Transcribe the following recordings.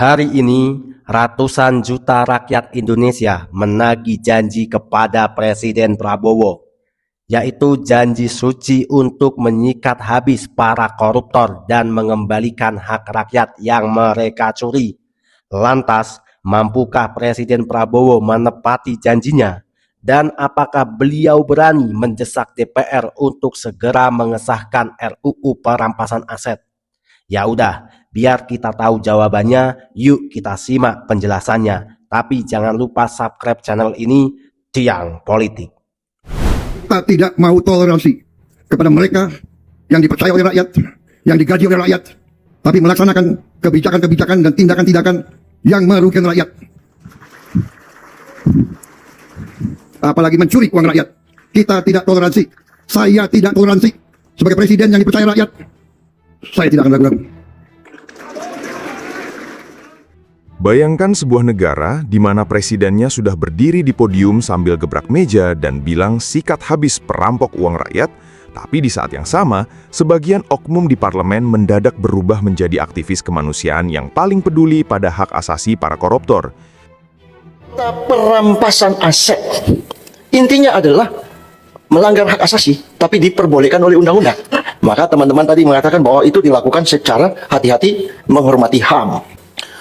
Hari ini, ratusan juta rakyat Indonesia menagih janji kepada Presiden Prabowo, yaitu janji suci untuk menyikat habis para koruptor dan mengembalikan hak rakyat yang mereka curi. Lantas, mampukah Presiden Prabowo menepati janjinya? Dan apakah beliau berani mendesak DPR untuk segera mengesahkan RUU perampasan aset? Ya udah, biar kita tahu jawabannya, yuk kita simak penjelasannya. Tapi jangan lupa subscribe channel ini, Tiang Politik. Kita tidak mau toleransi kepada mereka yang dipercaya oleh rakyat, yang digaji oleh rakyat, tapi melaksanakan kebijakan-kebijakan dan tindakan-tindakan yang merugikan rakyat. Apalagi mencuri uang rakyat. Kita tidak toleransi. Saya tidak toleransi. Sebagai presiden yang dipercaya rakyat, saya tidak akan ragu-ragu. Bayangkan sebuah negara di mana presidennya sudah berdiri di podium sambil gebrak meja dan bilang sikat habis perampok uang rakyat, tapi di saat yang sama, sebagian oknum di parlemen mendadak berubah menjadi aktivis kemanusiaan yang paling peduli pada hak asasi para koruptor. Perampasan aset intinya adalah melanggar hak asasi, tapi diperbolehkan oleh undang-undang. Maka teman-teman tadi mengatakan bahwa itu dilakukan secara hati-hati, menghormati HAM.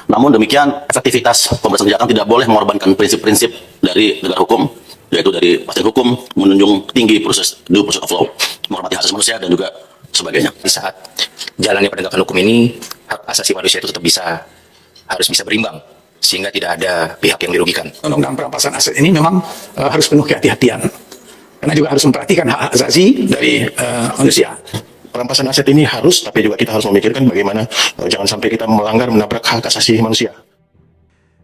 Namun demikian, efektivitas pemberantasan kejahatan tidak boleh mengorbankan prinsip-prinsip dari negara hukum, yaitu dari kepastian hukum, menunjung tinggi proses due process of law, menghormati hak asasi manusia, dan juga sebagainya. Di saat jalannya penegakan hukum ini, hak asasi manusia itu tetap harus bisa berimbang, sehingga tidak ada pihak yang dirugikan. Undang-undang perampasan aset ini memang harus penuh kehati-hatian, karena juga harus memperhatikan hak asasi dari manusia. Perampasan aset ini harus, tapi juga kita harus memikirkan bagaimana jangan sampai kita melanggar, menabrak hak asasi manusia.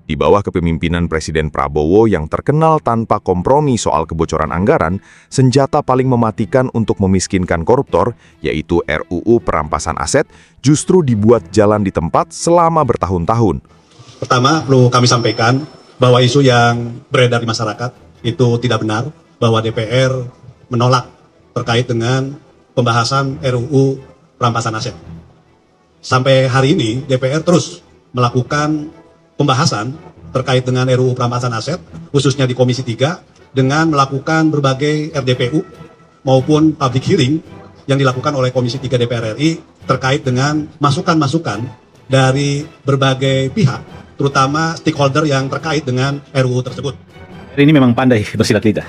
Di bawah kepemimpinan Presiden Prabowo yang terkenal tanpa kompromi soal kebocoran anggaran, senjata paling mematikan untuk memiskinkan koruptor, yaitu RUU perampasan aset, justru dibuat jalan di tempat selama bertahun-tahun. Pertama, perlu kami sampaikan bahwa isu yang beredar di masyarakat itu tidak benar, bahwa DPR menolak terkait dengan pembahasan RUU perampasan aset. Sampai hari ini, DPR terus melakukan pembahasan terkait dengan RUU perampasan aset, khususnya di Komisi 3, dengan melakukan berbagai RDPU maupun public hearing yang dilakukan oleh Komisi 3 DPR RI terkait dengan masukan-masukan dari berbagai pihak, terutama stakeholder yang terkait dengan RUU tersebut. Ini memang pandai bersilat lidah.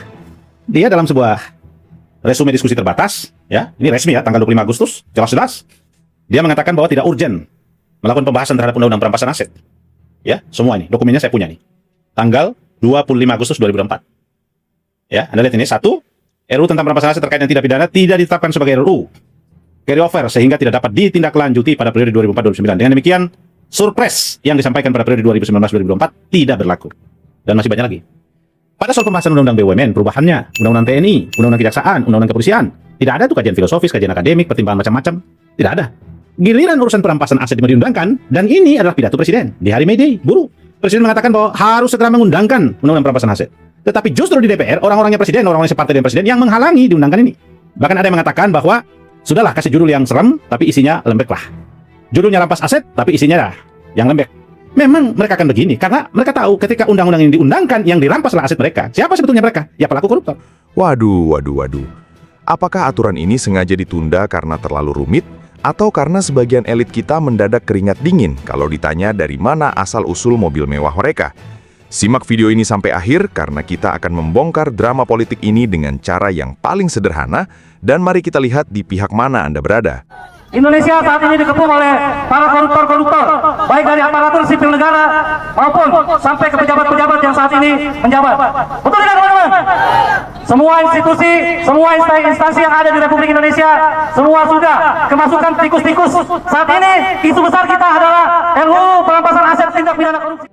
Dia dalam sebuah resume diskusi terbatas, ya, ini resmi ya, tanggal 25 Agustus, jelas-jelas, dia mengatakan bahwa tidak urgen melakukan pembahasan terhadap undang-undang perampasan aset. Ya, semua ini, dokumennya saya punya nih. Tanggal 25 Agustus 2024. Ya, Anda lihat ini, satu, RUU tentang perampasan aset terkait dengan tindak pidana tidak ditetapkan sebagai RUU carryover sehingga tidak dapat ditindaklanjuti pada periode 2004-2009. Dengan demikian, surpres yang disampaikan pada periode 2019-2024 tidak berlaku. Dan masih banyak lagi. Pada soal pembahasan Undang-Undang BUMN, perubahannya, Undang-Undang TNI, Undang-Undang Kejaksaan, Undang-Undang Kepolisian, tidak ada tuh kajian filosofis, kajian akademik, pertimbangan macam-macam, tidak ada. Giliran urusan perampasan aset diundangkan, dan ini adalah pidato Presiden di hari May Day, buruh. Presiden mengatakan bahwa harus segera mengundangkan Undang-Undang perampasan aset. Tetapi justru di DPR, orang-orangnya Presiden, orang-orangnya separtai dengan Presiden yang menghalangi diundangkan ini. Bahkan ada yang mengatakan bahwa, sudahlah kasih judul yang serem, tapi isinya lembek lah. Judulnya rampas aset, tapi isinya yang lembek. Memang mereka akan begini, karena mereka tahu ketika undang-undang ini diundangkan, yang dirampaslah aset mereka. Siapa sebetulnya mereka? Ya pelaku koruptor. Waduh. Apakah aturan ini sengaja ditunda karena terlalu rumit? Atau karena sebagian elit kita mendadak keringat dingin kalau ditanya dari mana asal-usul mobil mewah mereka? Simak video ini sampai akhir karena kita akan membongkar drama politik ini dengan cara yang paling sederhana, dan mari kita lihat di pihak mana Anda berada. Indonesia saat ini dikepung oleh para koruptor-koruptor, baik dari aparatur sipil negara maupun sampai ke pejabat-pejabat yang saat ini menjabat. Betul tidak teman-teman? Semua institusi, semua instansi yang ada di Republik Indonesia, semua sudah kemasukan tikus-tikus. Saat ini isu besar kita adalah RUU perampasan aset tindak pidana korupsi.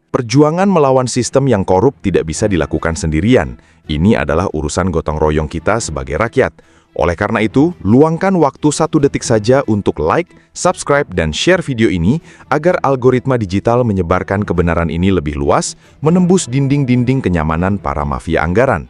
Perjuangan melawan sistem yang korup tidak bisa dilakukan sendirian. Ini adalah urusan gotong royong kita sebagai rakyat. Oleh karena itu, luangkan waktu 1 detik saja untuk like, subscribe, dan share video ini agar algoritma digital menyebarkan kebenaran ini lebih luas, menembus dinding-dinding kenyamanan para mafia anggaran.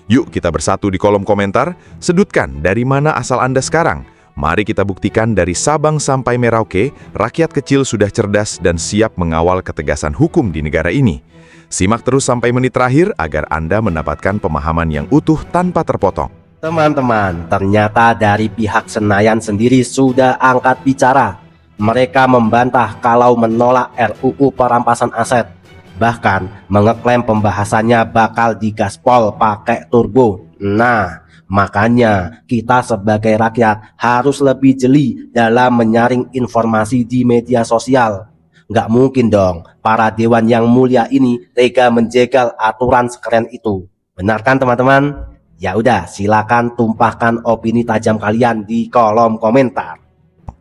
Yuk kita bersatu di kolom komentar, sedutkan dari mana asal Anda sekarang. Mari kita buktikan dari Sabang sampai Merauke, rakyat kecil sudah cerdas dan siap mengawal ketegasan hukum di negara ini. Simak terus sampai menit terakhir agar Anda mendapatkan pemahaman yang utuh tanpa terpotong. Teman-teman, ternyata dari pihak Senayan sendiri sudah angkat bicara. Mereka membantah kalau menolak RUU perampasan aset. Bahkan mengeklaim pembahasannya bakal digaspol pakai turbo. Nah, makanya kita sebagai rakyat harus lebih jeli dalam menyaring informasi di media sosial. Nggak mungkin dong para dewan yang mulia ini tega menjegal aturan sekeren itu. Benar kan teman-teman? Ya udah, silakan tumpahkan opini tajam kalian di kolom komentar.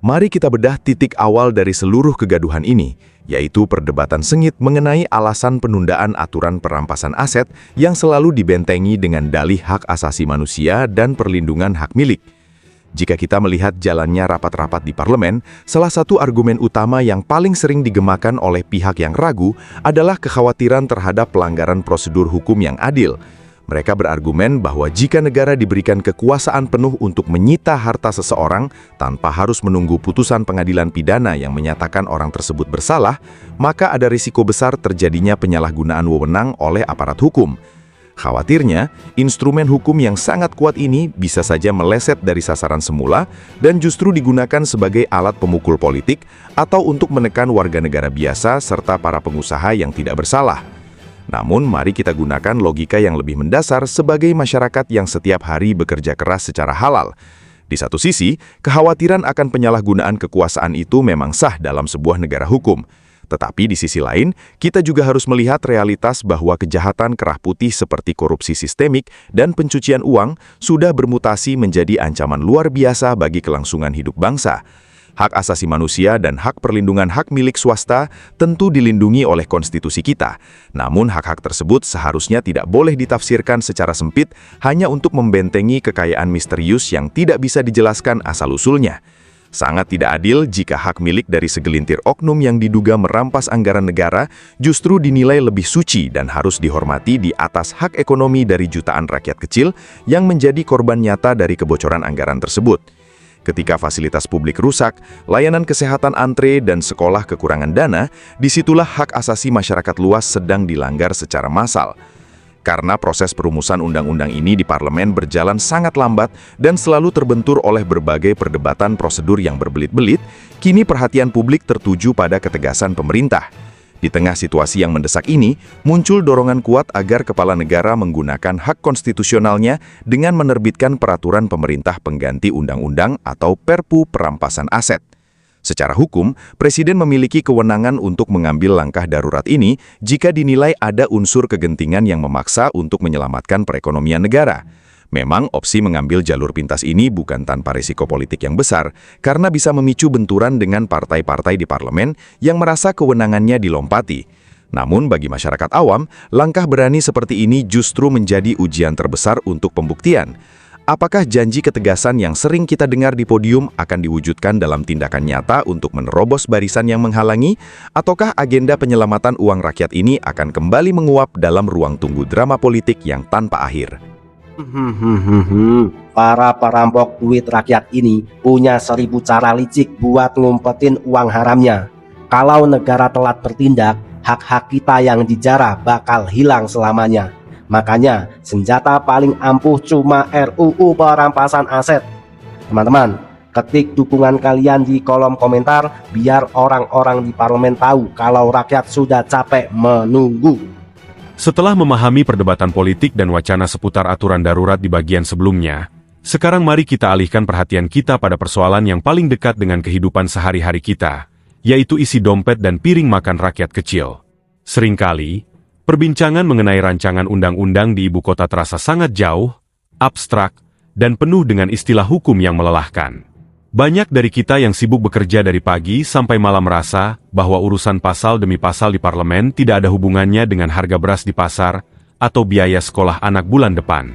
Mari kita bedah titik awal dari seluruh kegaduhan ini, yaitu perdebatan sengit mengenai alasan penundaan aturan perampasan aset yang selalu dibentengi dengan dalih hak asasi manusia dan perlindungan hak milik. Jika kita melihat jalannya rapat-rapat di parlemen, salah satu argumen utama yang paling sering digemakan oleh pihak yang ragu adalah kekhawatiran terhadap pelanggaran prosedur hukum yang adil. Mereka berargumen bahwa jika negara diberikan kekuasaan penuh untuk menyita harta seseorang tanpa harus menunggu putusan pengadilan pidana yang menyatakan orang tersebut bersalah, maka ada risiko besar terjadinya penyalahgunaan wewenang oleh aparat hukum. Khawatirnya, instrumen hukum yang sangat kuat ini bisa saja meleset dari sasaran semula dan justru digunakan sebagai alat pemukul politik atau untuk menekan warga negara biasa serta para pengusaha yang tidak bersalah. Namun, mari kita gunakan logika yang lebih mendasar sebagai masyarakat yang setiap hari bekerja keras secara halal. Di satu sisi, kekhawatiran akan penyalahgunaan kekuasaan itu memang sah dalam sebuah negara hukum. Tetapi di sisi lain, kita juga harus melihat realitas bahwa kejahatan kerah putih seperti korupsi sistemik dan pencucian uang sudah bermutasi menjadi ancaman luar biasa bagi kelangsungan hidup bangsa. Hak asasi manusia dan hak perlindungan hak milik swasta tentu dilindungi oleh konstitusi kita. Namun hak-hak tersebut seharusnya tidak boleh ditafsirkan secara sempit hanya untuk membentengi kekayaan misterius yang tidak bisa dijelaskan asal-usulnya. Sangat tidak adil jika hak milik dari segelintir oknum yang diduga merampas anggaran negara justru dinilai lebih suci dan harus dihormati di atas hak ekonomi dari jutaan rakyat kecil yang menjadi korban nyata dari kebocoran anggaran tersebut. Ketika fasilitas publik rusak, layanan kesehatan antre dan sekolah kekurangan dana, disitulah hak asasi masyarakat luas sedang dilanggar secara massal. Karena proses perumusan undang-undang ini di parlemen berjalan sangat lambat dan selalu terbentur oleh berbagai perdebatan prosedur yang berbelit-belit, kini perhatian publik tertuju pada ketegasan pemerintah. Di tengah situasi yang mendesak ini, muncul dorongan kuat agar kepala negara menggunakan hak konstitusionalnya dengan menerbitkan peraturan pemerintah pengganti undang-undang atau Perpu perampasan aset. Secara hukum, Presiden memiliki kewenangan untuk mengambil langkah darurat ini jika dinilai ada unsur kegentingan yang memaksa untuk menyelamatkan perekonomian negara. Memang opsi mengambil jalur pintas ini bukan tanpa risiko politik yang besar, karena bisa memicu benturan dengan partai-partai di parlemen yang merasa kewenangannya dilompati. Namun bagi masyarakat awam, langkah berani seperti ini justru menjadi ujian terbesar untuk pembuktian. Apakah janji ketegasan yang sering kita dengar di podium akan diwujudkan dalam tindakan nyata untuk menerobos barisan yang menghalangi, ataukah agenda penyelamatan uang rakyat ini akan kembali menguap dalam ruang tunggu drama politik yang tanpa akhir? Para perampok duit rakyat ini punya 1000 cara licik buat ngumpetin uang haramnya. Kalau negara telat bertindak, hak-hak kita yang dijarah bakal hilang selamanya. Makanya senjata paling ampuh cuma RUU perampasan aset. Teman-teman, ketik dukungan kalian di kolom komentar biar orang-orang di parlemen tahu kalau rakyat sudah capek menunggu. Setelah memahami perdebatan politik dan wacana seputar aturan darurat di bagian sebelumnya, sekarang mari kita alihkan perhatian kita pada persoalan yang paling dekat dengan kehidupan sehari-hari kita, yaitu isi dompet dan piring makan rakyat kecil. Seringkali, perbincangan mengenai rancangan undang-undang di ibu kota terasa sangat jauh, abstrak, dan penuh dengan istilah hukum yang melelahkan. Banyak dari kita yang sibuk bekerja dari pagi sampai malam merasa bahwa urusan pasal demi pasal di parlemen tidak ada hubungannya dengan harga beras di pasar atau biaya sekolah anak bulan depan.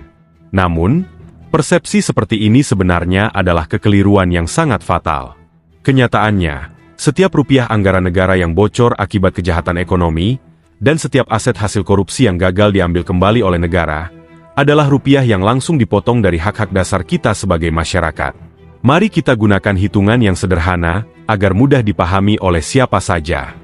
Namun, persepsi seperti ini sebenarnya adalah kekeliruan yang sangat fatal. Kenyataannya, setiap rupiah anggaran negara yang bocor akibat kejahatan ekonomi, dan setiap aset hasil korupsi yang gagal diambil kembali oleh negara, adalah rupiah yang langsung dipotong dari hak-hak dasar kita sebagai masyarakat. Mari kita gunakan hitungan yang sederhana agar mudah dipahami oleh siapa saja.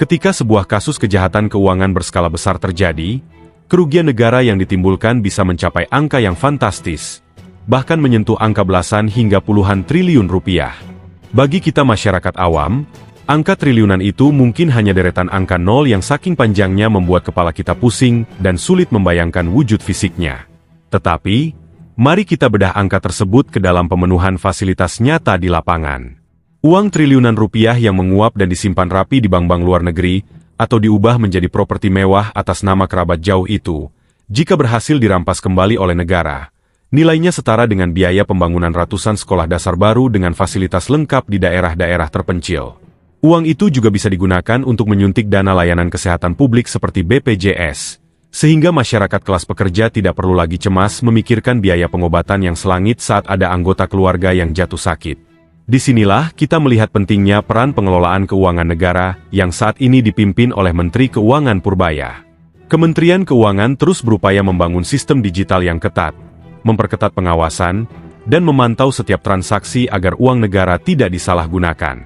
Ketika sebuah kasus kejahatan keuangan berskala besar terjadi, kerugian negara yang ditimbulkan bisa mencapai angka yang fantastis, bahkan menyentuh angka belasan hingga puluhan triliun rupiah. Bagi kita masyarakat awam, angka triliunan itu mungkin hanya deretan angka nol yang saking panjangnya membuat kepala kita pusing dan sulit membayangkan wujud fisiknya. Tetapi, mari kita bedah angka tersebut ke dalam pemenuhan fasilitas nyata di lapangan. Uang triliunan rupiah yang menguap dan disimpan rapi di bank-bank luar negeri, atau diubah menjadi properti mewah atas nama kerabat jauh itu, jika berhasil dirampas kembali oleh negara, nilainya setara dengan biaya pembangunan ratusan sekolah dasar baru dengan fasilitas lengkap di daerah-daerah terpencil. Uang itu juga bisa digunakan untuk menyuntik dana layanan kesehatan publik seperti BPJS, sehingga masyarakat kelas pekerja tidak perlu lagi cemas memikirkan biaya pengobatan yang selangit saat ada anggota keluarga yang jatuh sakit. Disinilah kita melihat pentingnya peran pengelolaan keuangan negara yang saat ini dipimpin oleh Menteri Keuangan Purbaya. Kementerian Keuangan terus berupaya membangun sistem digital yang ketat, memperketat pengawasan, dan memantau setiap transaksi agar uang negara tidak disalahgunakan.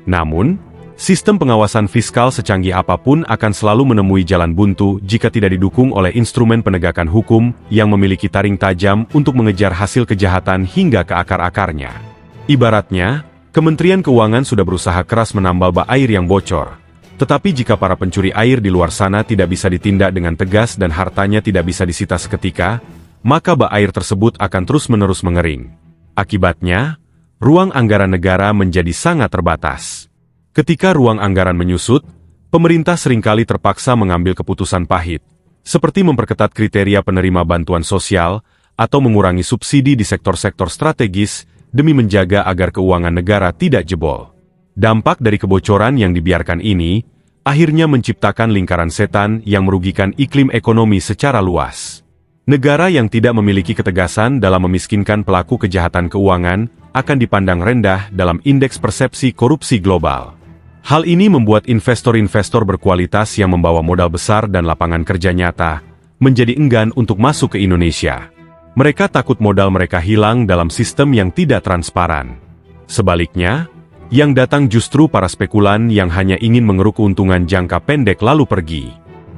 Namun, sistem pengawasan fiskal secanggih apapun akan selalu menemui jalan buntu jika tidak didukung oleh instrumen penegakan hukum yang memiliki taring tajam untuk mengejar hasil kejahatan hingga ke akar-akarnya. Ibaratnya, Kementerian Keuangan sudah berusaha keras menambal bak air yang bocor. Tetapi jika para pencuri air di luar sana tidak bisa ditindak dengan tegas dan hartanya tidak bisa disita seketika, maka bak air tersebut akan terus-menerus mengering. Akibatnya, ruang anggaran negara menjadi sangat terbatas. Ketika ruang anggaran menyusut, pemerintah seringkali terpaksa mengambil keputusan pahit, seperti memperketat kriteria penerima bantuan sosial atau mengurangi subsidi di sektor-sektor strategis demi menjaga agar keuangan negara tidak jebol. Dampak dari kebocoran yang dibiarkan ini, akhirnya menciptakan lingkaran setan yang merugikan iklim ekonomi secara luas. Negara yang tidak memiliki ketegasan dalam memiskinkan pelaku kejahatan keuangan akan dipandang rendah dalam indeks persepsi korupsi global. Hal ini membuat investor-investor berkualitas yang membawa modal besar dan lapangan kerja nyata menjadi enggan untuk masuk ke Indonesia. Mereka takut modal mereka hilang dalam sistem yang tidak transparan. Sebaliknya, yang datang justru para spekulan yang hanya ingin mengeruk keuntungan jangka pendek lalu pergi.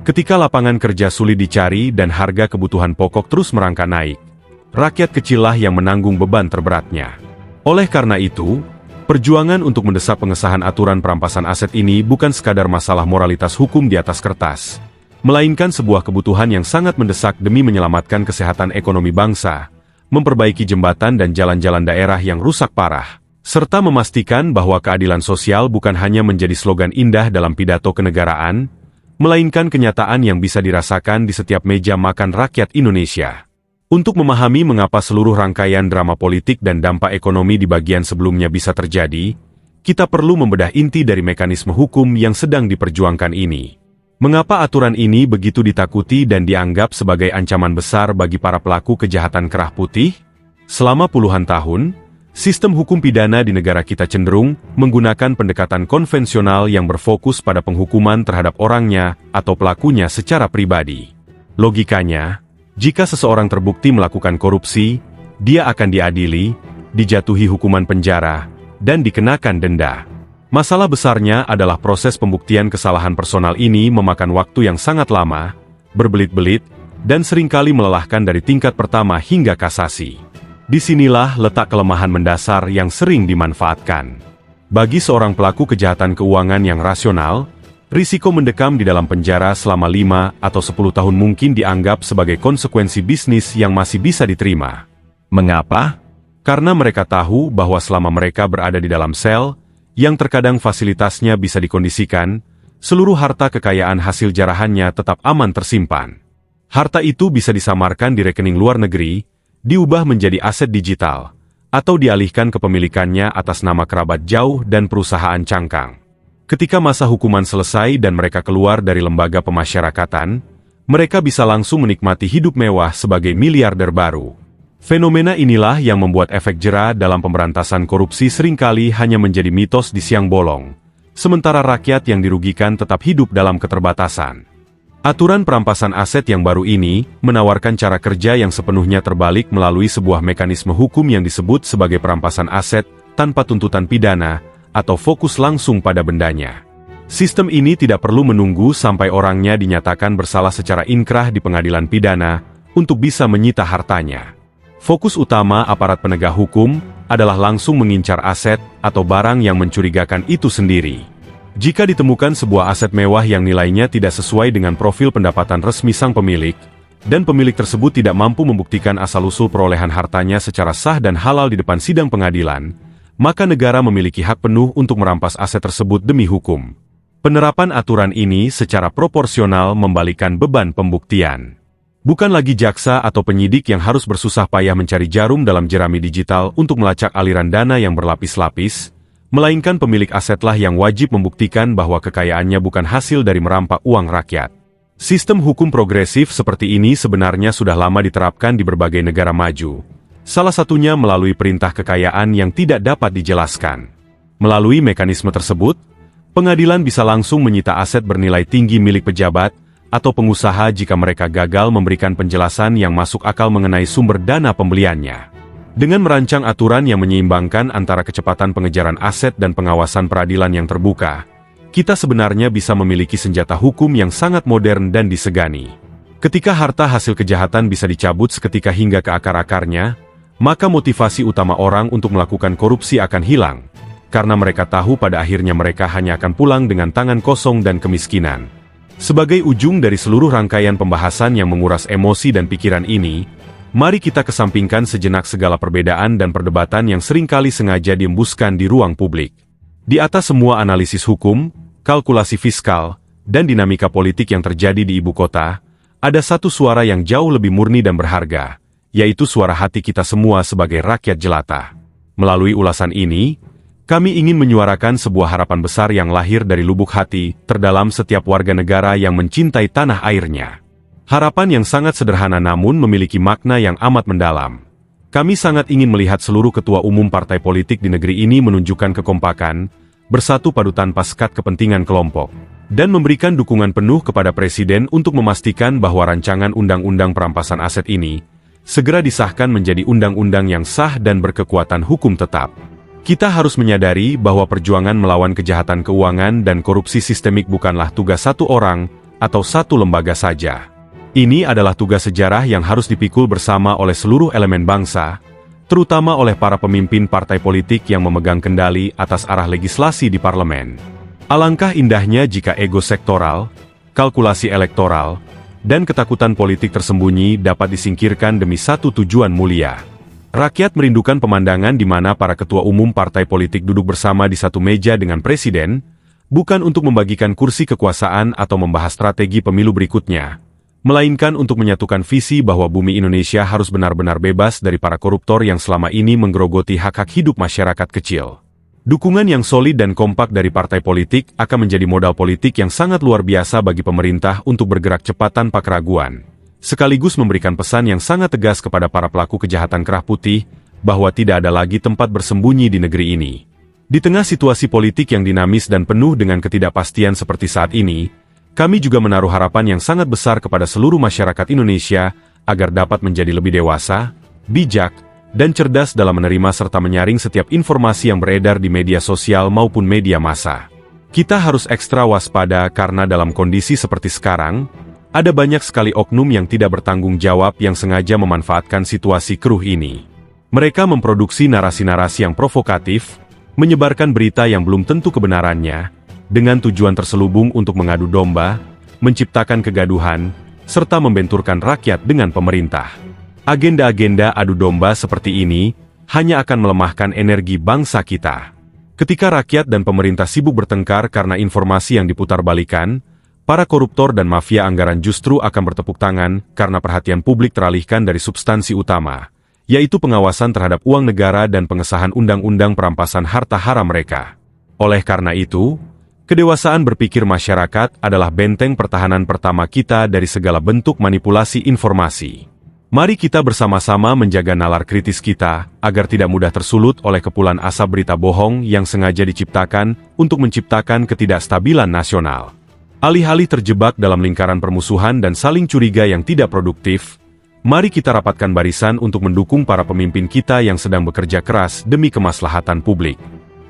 Ketika lapangan kerja sulit dicari dan harga kebutuhan pokok terus merangkak naik, rakyat kecillah yang menanggung beban terberatnya. Oleh karena itu, perjuangan untuk mendesak pengesahan aturan perampasan aset ini bukan sekadar masalah moralitas hukum di atas kertas, melainkan sebuah kebutuhan yang sangat mendesak demi menyelamatkan kesehatan ekonomi bangsa, memperbaiki jembatan dan jalan-jalan daerah yang rusak parah, serta memastikan bahwa keadilan sosial bukan hanya menjadi slogan indah dalam pidato kenegaraan, melainkan kenyataan yang bisa dirasakan di setiap meja makan rakyat Indonesia. Untuk memahami mengapa seluruh rangkaian drama politik dan dampak ekonomi di bagian sebelumnya bisa terjadi, kita perlu membedah inti dari mekanisme hukum yang sedang diperjuangkan ini. Mengapa aturan ini begitu ditakuti dan dianggap sebagai ancaman besar bagi para pelaku kejahatan kerah putih? Selama puluhan tahun, sistem hukum pidana di negara kita cenderung menggunakan pendekatan konvensional yang berfokus pada penghukuman terhadap orangnya atau pelakunya secara pribadi. Logikanya, jika seseorang terbukti melakukan korupsi, dia akan diadili, dijatuhi hukuman penjara, dan dikenakan denda. Masalah besarnya adalah proses pembuktian kesalahan personal ini memakan waktu yang sangat lama, berbelit-belit, dan seringkali melelahkan dari tingkat pertama hingga kasasi. Disinilah letak kelemahan mendasar yang sering dimanfaatkan. Bagi seorang pelaku kejahatan keuangan yang rasional, risiko mendekam di dalam penjara selama 5 atau 10 tahun mungkin dianggap sebagai konsekuensi bisnis yang masih bisa diterima. Mengapa? Karena mereka tahu bahwa selama mereka berada di dalam sel, yang terkadang fasilitasnya bisa dikondisikan, seluruh harta kekayaan hasil jarahannya tetap aman tersimpan. Harta itu bisa disamarkan di rekening luar negeri, diubah menjadi aset digital, atau dialihkan kepemilikannya atas nama kerabat jauh dan perusahaan cangkang. Ketika masa hukuman selesai dan mereka keluar dari lembaga pemasyarakatan, mereka bisa langsung menikmati hidup mewah sebagai miliarder baru. Fenomena inilah yang membuat efek jera dalam pemberantasan korupsi seringkali hanya menjadi mitos di siang bolong, sementara rakyat yang dirugikan tetap hidup dalam keterbatasan. Aturan perampasan aset yang baru ini menawarkan cara kerja yang sepenuhnya terbalik melalui sebuah mekanisme hukum yang disebut sebagai perampasan aset tanpa tuntutan pidana atau fokus langsung pada bendanya. Sistem ini tidak perlu menunggu sampai orangnya dinyatakan bersalah secara inkrah di pengadilan pidana untuk bisa menyita hartanya. Fokus utama aparat penegak hukum adalah langsung mengincar aset atau barang yang mencurigakan itu sendiri. Jika ditemukan sebuah aset mewah yang nilainya tidak sesuai dengan profil pendapatan resmi sang pemilik, dan pemilik tersebut tidak mampu membuktikan asal-usul perolehan hartanya secara sah dan halal di depan sidang pengadilan, maka negara memiliki hak penuh untuk merampas aset tersebut demi hukum. Penerapan aturan ini secara proporsional membalikkan beban pembuktian. Bukan lagi jaksa atau penyidik yang harus bersusah payah mencari jarum dalam jerami digital untuk melacak aliran dana yang berlapis-lapis, melainkan pemilik asetlah yang wajib membuktikan bahwa kekayaannya bukan hasil dari merampas uang rakyat. Sistem hukum progresif seperti ini sebenarnya sudah lama diterapkan di berbagai negara maju. Salah satunya melalui perintah kekayaan yang tidak dapat dijelaskan. Melalui mekanisme tersebut, pengadilan bisa langsung menyita aset bernilai tinggi milik pejabat atau pengusaha jika mereka gagal memberikan penjelasan yang masuk akal mengenai sumber dana pembeliannya. Dengan merancang aturan yang menyeimbangkan antara kecepatan pengejaran aset dan pengawasan peradilan yang terbuka, kita sebenarnya bisa memiliki senjata hukum yang sangat modern dan disegani. Ketika harta hasil kejahatan bisa dicabut seketika hingga ke akar-akarnya, maka motivasi utama orang untuk melakukan korupsi akan hilang, karena mereka tahu pada akhirnya mereka hanya akan pulang dengan tangan kosong dan kemiskinan. Sebagai ujung dari seluruh rangkaian pembahasan yang menguras emosi dan pikiran ini, mari kita kesampingkan sejenak segala perbedaan dan perdebatan yang seringkali sengaja diembuskan di ruang publik. Di atas semua analisis hukum, kalkulasi fiskal, dan dinamika politik yang terjadi di ibu kota, ada satu suara yang jauh lebih murni dan berharga, yaitu suara hati kita semua sebagai rakyat jelata. Melalui ulasan ini, kami ingin menyuarakan sebuah harapan besar yang lahir dari lubuk hati terdalam setiap warga negara yang mencintai tanah airnya. Harapan yang sangat sederhana namun memiliki makna yang amat mendalam. Kami sangat ingin melihat seluruh ketua umum partai politik di negeri ini menunjukkan kekompakan, bersatu padu tanpa sekat kepentingan kelompok, dan memberikan dukungan penuh kepada Presiden untuk memastikan bahwa rancangan undang-undang perampasan aset ini segera disahkan menjadi undang-undang yang sah dan berkekuatan hukum tetap. Kita harus menyadari bahwa perjuangan melawan kejahatan keuangan dan korupsi sistemik bukanlah tugas satu orang atau satu lembaga saja. Ini adalah tugas sejarah yang harus dipikul bersama oleh seluruh elemen bangsa, terutama oleh para pemimpin partai politik yang memegang kendali atas arah legislasi di parlemen. Alangkah indahnya jika ego sektoral, kalkulasi elektoral, dan ketakutan politik tersembunyi dapat disingkirkan demi satu tujuan mulia. Rakyat merindukan pemandangan di mana para ketua umum partai politik duduk bersama di satu meja dengan presiden, bukan untuk membagikan kursi kekuasaan atau membahas strategi pemilu berikutnya, melainkan untuk menyatukan visi bahwa bumi Indonesia harus benar-benar bebas dari para koruptor yang selama ini menggerogoti hak-hak hidup masyarakat kecil. Dukungan yang solid dan kompak dari partai politik akan menjadi modal politik yang sangat luar biasa bagi pemerintah untuk bergerak cepat tanpa keraguan, sekaligus memberikan pesan yang sangat tegas kepada para pelaku kejahatan kerah putih, bahwa tidak ada lagi tempat bersembunyi di negeri ini. Di tengah situasi politik yang dinamis dan penuh dengan ketidakpastian seperti saat ini, kami juga menaruh harapan yang sangat besar kepada seluruh masyarakat Indonesia agar dapat menjadi lebih dewasa, bijak, dan cerdas dalam menerima serta menyaring setiap informasi yang beredar di media sosial maupun media massa. Kita harus ekstra waspada karena dalam kondisi seperti sekarang, ada banyak sekali oknum yang tidak bertanggung jawab yang sengaja memanfaatkan situasi keruh ini. Mereka memproduksi narasi-narasi yang provokatif, menyebarkan berita yang belum tentu kebenarannya, dengan tujuan terselubung untuk mengadu domba, menciptakan kegaduhan, serta membenturkan rakyat dengan pemerintah. Agenda-agenda adu domba seperti ini hanya akan melemahkan energi bangsa kita. Ketika rakyat dan pemerintah sibuk bertengkar karena informasi yang diputarbalikkan, para koruptor dan mafia anggaran justru akan bertepuk tangan karena perhatian publik teralihkan dari substansi utama, yaitu pengawasan terhadap uang negara dan pengesahan undang-undang perampasan harta haram mereka. Oleh karena itu, kedewasaan berpikir masyarakat adalah benteng pertahanan pertama kita dari segala bentuk manipulasi informasi. Mari kita bersama-sama menjaga nalar kritis kita, agar tidak mudah tersulut oleh kepulan asap berita bohong yang sengaja diciptakan untuk menciptakan ketidakstabilan nasional. Alih-alih terjebak dalam lingkaran permusuhan dan saling curiga yang tidak produktif, mari kita rapatkan barisan untuk mendukung para pemimpin kita yang sedang bekerja keras demi kemaslahatan publik.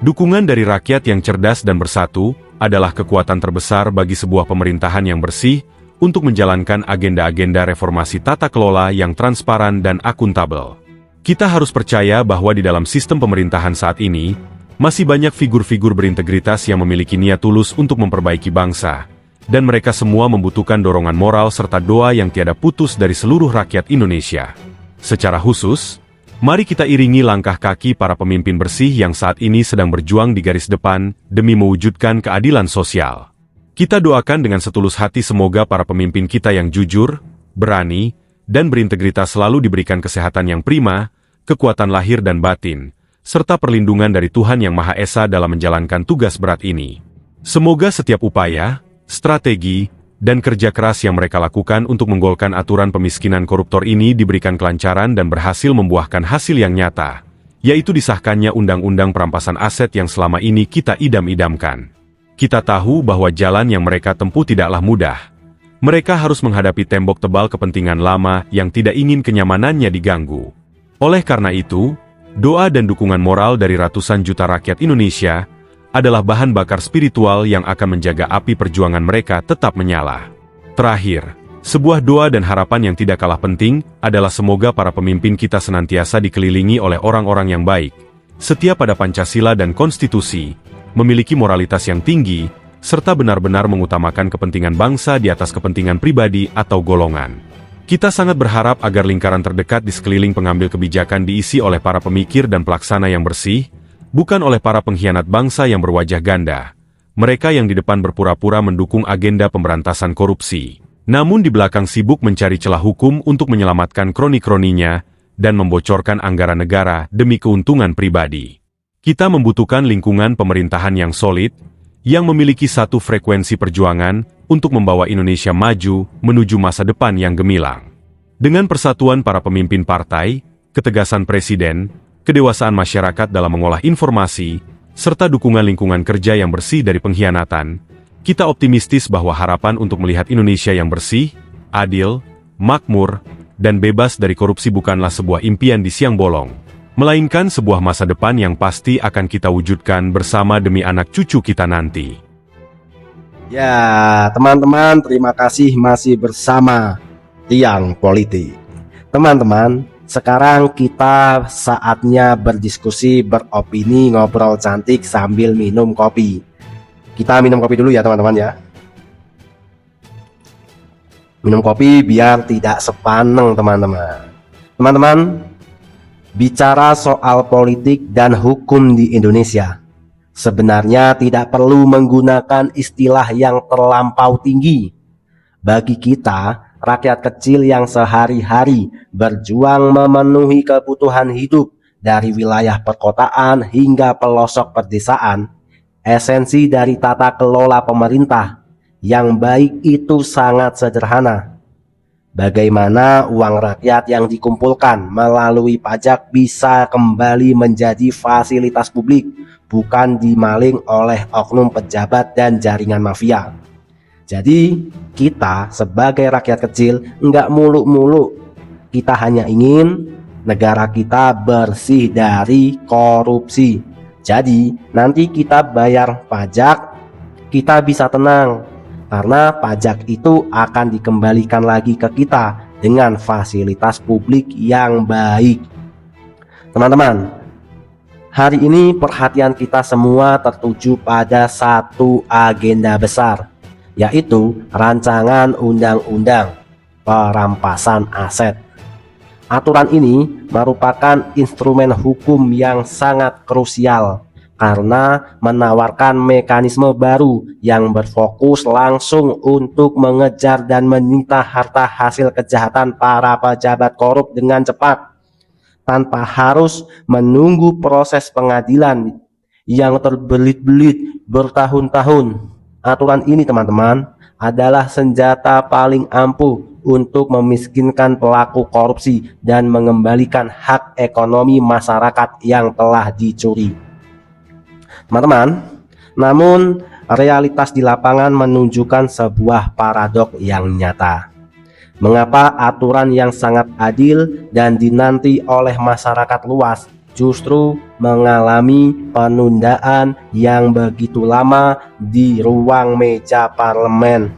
Dukungan dari rakyat yang cerdas dan bersatu adalah kekuatan terbesar bagi sebuah pemerintahan yang bersih untuk menjalankan agenda-agenda reformasi tata kelola yang transparan dan akuntabel. Kita harus percaya bahwa di dalam sistem pemerintahan saat ini, masih banyak figur-figur berintegritas yang memiliki niat tulus untuk memperbaiki bangsa, dan mereka semua membutuhkan dorongan moral serta doa yang tiada putus dari seluruh rakyat Indonesia. Secara khusus, mari kita iringi langkah kaki para pemimpin bersih yang saat ini sedang berjuang di garis depan demi mewujudkan keadilan sosial. Kita doakan dengan setulus hati semoga para pemimpin kita yang jujur, berani, dan berintegritas selalu diberikan kesehatan yang prima, kekuatan lahir dan batin, serta perlindungan dari Tuhan Yang Maha Esa dalam menjalankan tugas berat ini. Semoga setiap upaya, strategi, dan kerja keras yang mereka lakukan untuk menggolkan aturan pemiskinan koruptor ini diberikan kelancaran dan berhasil membuahkan hasil yang nyata, yaitu disahkannya Undang-Undang Perampasan Aset yang selama ini kita idam-idamkan. Kita tahu bahwa jalan yang mereka tempuh tidaklah mudah. Mereka harus menghadapi tembok tebal kepentingan lama yang tidak ingin kenyamanannya diganggu. Oleh karena itu, doa dan dukungan moral dari ratusan juta rakyat Indonesia adalah bahan bakar spiritual yang akan menjaga api perjuangan mereka tetap menyala. Terakhir, sebuah doa dan harapan yang tidak kalah penting adalah semoga para pemimpin kita senantiasa dikelilingi oleh orang-orang yang baik, setia pada Pancasila dan konstitusi, memiliki moralitas yang tinggi, serta benar-benar mengutamakan kepentingan bangsa di atas kepentingan pribadi atau golongan. Kita sangat berharap agar lingkaran terdekat di sekeliling pengambil kebijakan diisi oleh para pemikir dan pelaksana yang bersih, bukan oleh para pengkhianat bangsa yang berwajah ganda. Mereka yang di depan berpura-pura mendukung agenda pemberantasan korupsi, namun di belakang sibuk mencari celah hukum untuk menyelamatkan kroni-kroninya dan membocorkan anggaran negara demi keuntungan pribadi. Kita membutuhkan lingkungan pemerintahan yang solid, yang memiliki satu frekuensi perjuangan untuk membawa Indonesia maju menuju masa depan yang gemilang. Dengan persatuan para pemimpin partai, ketegasan presiden, kedewasaan masyarakat dalam mengolah informasi, serta dukungan lingkungan kerja yang bersih dari pengkhianatan, kita optimistis bahwa harapan untuk melihat Indonesia yang bersih, adil, makmur, dan bebas dari korupsi bukanlah sebuah impian di siang bolong, melainkan sebuah masa depan yang pasti akan kita wujudkan bersama demi anak cucu kita nanti. Ya, teman-teman, terima kasih masih bersama Tiang Politik. Teman-teman, sekarang kita saatnya berdiskusi, beropini, ngobrol cantik sambil minum kopi. Kita minum kopi dulu ya teman-teman ya. Minum kopi biar tidak sepaneng teman-teman. Teman-teman, bicara soal politik dan hukum di Indonesia, sebenarnya tidak perlu menggunakan istilah yang terlampau tinggi. Bagi kita, rakyat kecil yang sehari-hari berjuang memenuhi kebutuhan hidup dari wilayah perkotaan hingga pelosok pedesaan, esensi dari tata kelola pemerintah yang baik itu sangat sederhana. Bagaimana uang rakyat yang dikumpulkan melalui pajak bisa kembali menjadi fasilitas publik, bukan dimaling oleh oknum pejabat dan jaringan mafia. Jadi kita sebagai rakyat kecil nggak muluk-muluk. Kita hanya ingin negara kita bersih dari korupsi. Jadi nanti kita bayar pajak, kita bisa tenang, karena pajak itu akan dikembalikan lagi ke kita dengan fasilitas publik yang baik. Teman-teman, hari ini perhatian kita semua tertuju pada satu agenda besar, yaitu rancangan undang-undang perampasan aset. Aturan ini merupakan instrumen hukum yang sangat krusial karena menawarkan mekanisme baru yang berfokus langsung untuk mengejar dan menyita harta hasil kejahatan para pejabat korup dengan cepat, tanpa harus menunggu proses pengadilan yang terbelit-belit bertahun-tahun. Aturan ini teman-teman adalah senjata paling ampuh untuk memiskinkan pelaku korupsi dan mengembalikan hak ekonomi masyarakat yang telah dicuri. Teman-teman, namun realitas di lapangan menunjukkan sebuah paradok yang nyata. Mengapa aturan yang sangat adil dan dinanti oleh masyarakat luas justru mengalami penundaan yang begitu lama di ruang meja parlemen?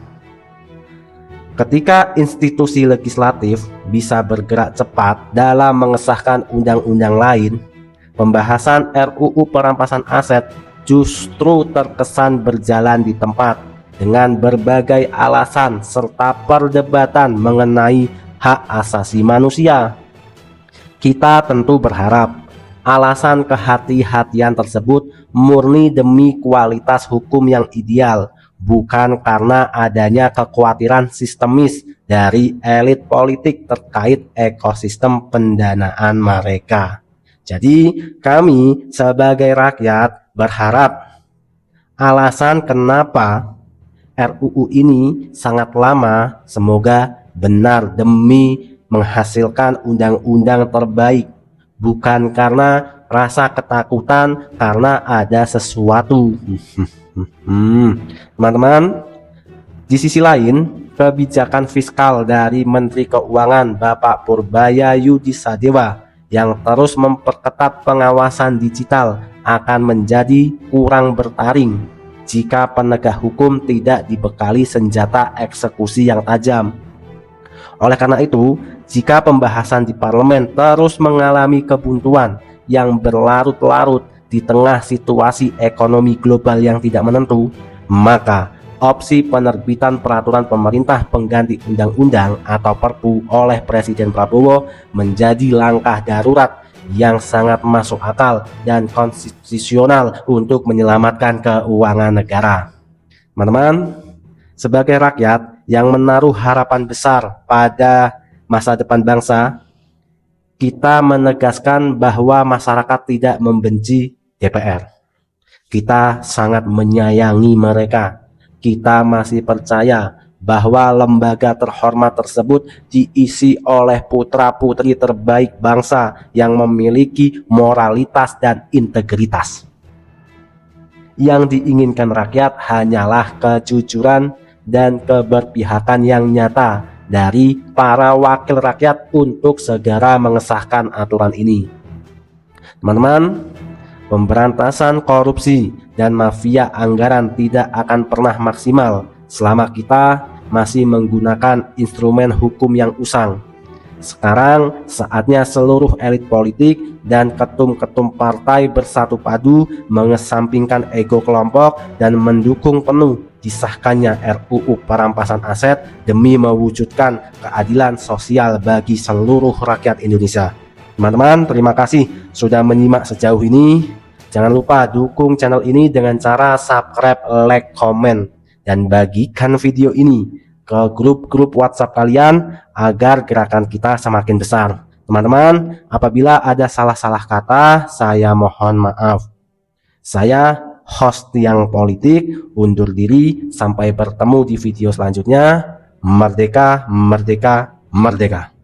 Ketika institusi legislatif bisa bergerak cepat dalam mengesahkan undang-undang lain, pembahasan RUU perampasan aset justru terkesan berjalan di tempat dengan berbagai alasan serta perdebatan mengenai hak asasi manusia. Kita tentu berharap alasan kehati-hatian tersebut murni demi kualitas hukum yang ideal, bukan karena adanya kekhawatiran sistemis dari elit politik terkait ekosistem pendanaan mereka. Jadi kami sebagai rakyat berharap alasan kenapa RUU ini sangat lama semoga benar demi menghasilkan undang-undang terbaik, bukan karena rasa ketakutan karena ada sesuatu. Teman-teman, di sisi lain, kebijakan fiskal dari Menteri Keuangan Bapak Purbayayudi Sadewa yang terus memperketat pengawasan digital akan menjadi kurang bertaring jika penegak hukum tidak dibekali senjata eksekusi yang tajam. Oleh karena itu, jika pembahasan di parlemen terus mengalami kebuntuan yang berlarut-larut di tengah situasi ekonomi global yang tidak menentu, maka opsi penerbitan peraturan pemerintah pengganti undang-undang atau Perpu oleh Presiden Prabowo menjadi langkah darurat yang sangat masuk akal dan konstitusional untuk menyelamatkan keuangan negara. Teman-teman, sebagai rakyat yang menaruh harapan besar pada masa depan bangsa, kita menegaskan bahwa masyarakat tidak membenci DPR. Kita sangat menyayangi mereka. Kita masih percaya bahwa lembaga terhormat tersebut diisi oleh putra-putri terbaik bangsa yang memiliki moralitas dan integritas. Yang diinginkan rakyat hanyalah kejujuran dan keberpihakan yang nyata dari para wakil rakyat untuk segera mengesahkan aturan ini. Teman-teman, pemberantasan korupsi dan mafia anggaran tidak akan pernah maksimal selama kita masih menggunakan instrumen hukum yang usang. Sekarang saatnya seluruh elit politik dan ketum-ketum partai bersatu padu mengesampingkan ego kelompok dan mendukung penuh disahkannya RUU perampasan aset demi mewujudkan keadilan sosial bagi seluruh rakyat Indonesia. Teman-teman, terima kasih sudah menyimak sejauh ini. Jangan lupa dukung channel ini dengan cara subscribe, like, komen, dan bagikan video ini ke grup-grup WhatsApp kalian agar gerakan kita semakin besar. Teman-teman, apabila ada salah-salah kata, saya mohon maaf. Saya host Tiang Politik undur diri, sampai bertemu di video selanjutnya. Merdeka, merdeka, merdeka.